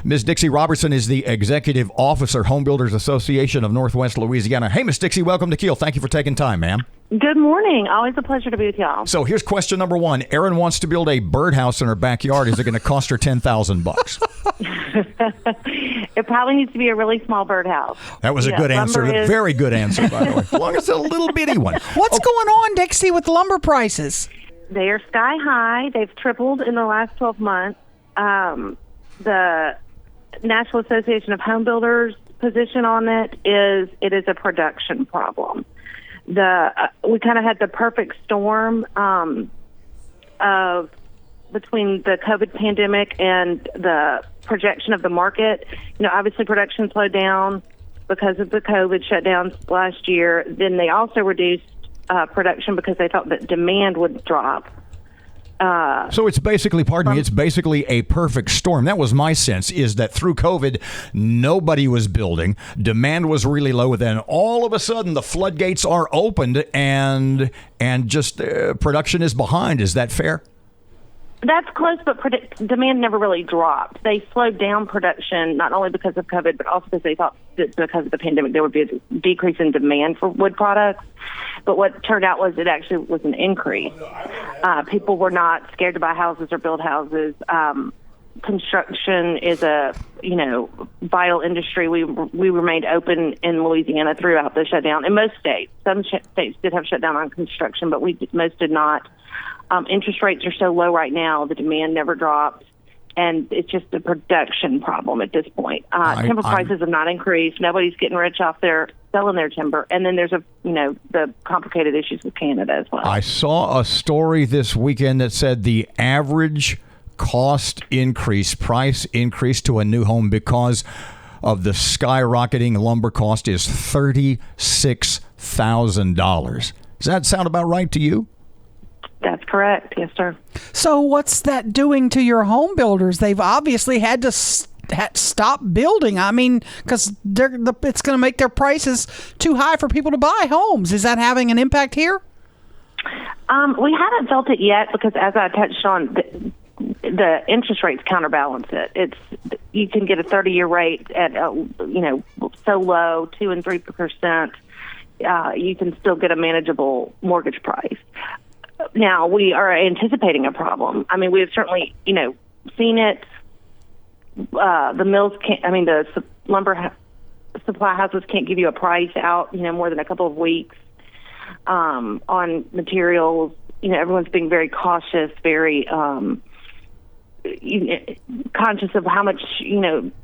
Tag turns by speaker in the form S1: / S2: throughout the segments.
S1: Ms. Dixey Robertson is the Executive Officer, Home Builders Association of Northwest Louisiana. Hey, Ms. Dixey, welcome to Keel. Thank you for taking time, ma'am.
S2: Good morning. Always a pleasure to be with y'all.
S1: So here's question number one. Erin wants to build a birdhouse in her backyard. Is it going to cost her $10,000?
S2: It probably needs to be a really small birdhouse.
S1: That was a good answer. Very good answer, by the way. As long as it's a little bitty one.
S3: What's going on, Dixie, with lumber prices?
S2: They are sky high. They've tripled in the last 12 months. The National Association of Home Builders' position on it is a production problem. We kind of had the perfect storm of between the COVID pandemic and the projection of the market. Obviously production slowed down because of the COVID shutdowns last year. Then they also reduced production because they thought that demand would drop.
S1: So it's basically, it's basically a perfect storm. That was my sense, is that through COVID, nobody was building. Demand was really low. Then all of a sudden, the floodgates are opened and just production is behind. Is that fair?
S2: That's close, but demand never really dropped. They slowed down production, not only because of COVID, but also because they thought that because of the pandemic there would be a decrease in demand for wood products. But what turned out was it actually was an increase. People were not scared to buy houses or build houses. Construction is a vital industry. We remained open in Louisiana throughout the shutdown. In most states, some states did have shutdown on construction, but most did not. Interest rates are so low right now, the demand never dropped, and it's just a production problem at this point. Timber prices have not increased. Nobody's getting rich off their selling their timber. And then there's the complicated issues with Canada as well.
S1: I saw a story this weekend that said the average price increase to a new home because of the skyrocketing lumber cost is $36,000. Does that sound about right to you?
S2: That's correct. Yes, sir.
S3: So what's that doing to your home builders? They've obviously had to stop building. I mean, because it's going to make their prices too high for people to buy homes. Is that having an impact here?
S2: We haven't felt it yet because, as I touched on, the interest rates counterbalance it. You can get a 30-year rate at so low, 2 and 3%. You can still get a manageable mortgage price. Now, we are anticipating a problem. I mean, we have certainly, seen it. The mills the lumber supply houses can't give you a price out, more than a couple of weeks on materials. Everyone's being very cautious, very conscious of how much,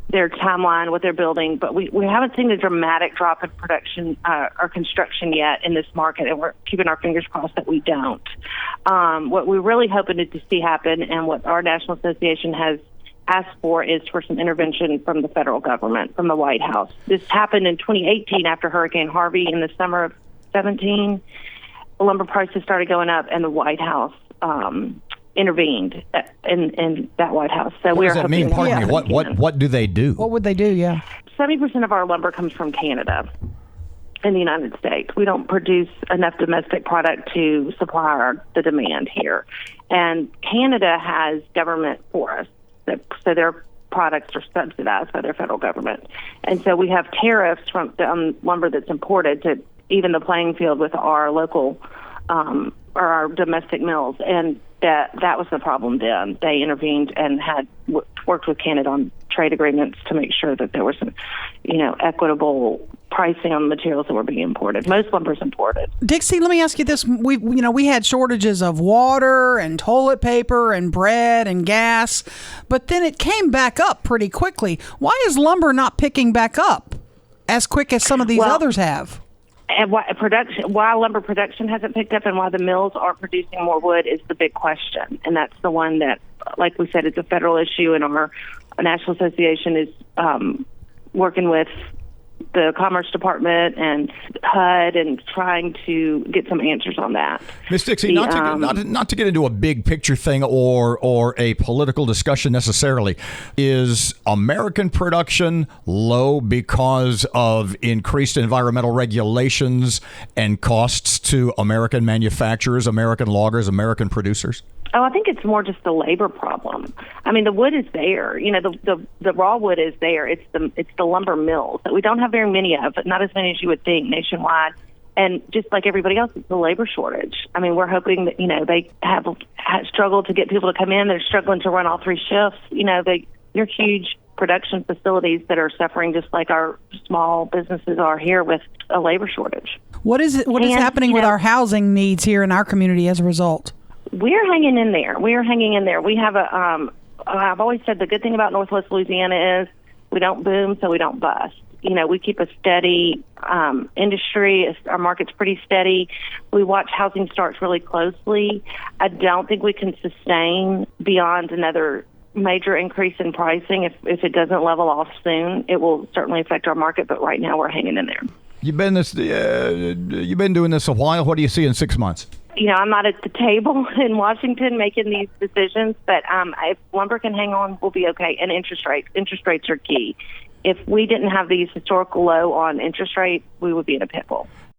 S2: their timeline, what they're building. But we haven't seen a dramatic drop in production or construction yet in this market, and we're keeping our fingers crossed that we don't. What we're really hoping to see happen, and what our National Association has asked for, is for some intervention from the federal government, from the White House. This happened in 2018 after Hurricane Harvey in the summer of 2017. Lumber prices started going up, and the White House intervened in that White House. So
S1: what does that mean? Pardon me. What do they do?
S3: What would they do? Yeah.
S2: 70% of our lumber comes from Canada in the United States. We don't produce enough domestic product to supply the demand here. And Canada has government for us. So their products are subsidized by their federal government. And so we have tariffs from lumber that's imported to even the playing field with our local or our domestic mills. And that was the problem then. They intervened and had worked with Canada on trade agreements to make sure that there was some, equitable pricing on materials that were being imported. Most lumber is imported.
S3: Dixie, let me ask you this. We had shortages of water and toilet paper and bread and gas, but then it came back up pretty quickly. Why is lumber not picking back up as quick as some of these others have?
S2: And why lumber production hasn't picked up and why the mills aren't producing more wood is the big question. And that's the one that, like we said, it's a federal issue, and our National Association is working with the Commerce Department and HUD and trying to get some answers on that.
S1: Ms. Dixey, not to get into a big picture thing or a political discussion necessarily, is American production low because of increased environmental regulations and costs to American manufacturers, American loggers, American producers?
S2: Oh, I think it's more just the labor problem. I mean, the wood is there. You know, the raw wood is there. It's the lumber mills that we don't have very many of, but not as many as you would think nationwide. And just like everybody else, it's a labor shortage. I mean, we're hoping that, you know, they have struggled to get people to come in. They're struggling to run all 3 shifts. You know, they're huge production facilities that are suffering just like our small businesses are here with a labor shortage.
S3: What is happening with our housing needs here in our community as a result?
S2: We're hanging in there. We have I've always said the good thing about Northwest Louisiana is we don't boom, so we don't bust. You know, we keep a steady industry. Our market's pretty steady. We watch housing starts really closely. I don't think we can sustain beyond another major increase in pricing. If it doesn't level off soon, it will certainly affect our market, but right now we're hanging in there.
S1: You've been doing this a while. What do you see in 6 months?
S2: You know, I'm not at the table in Washington making these decisions, but if lumber can hang on, we'll be okay. And interest rates are key. If we didn't have these historical low on interest rates, we would be in a pitfall.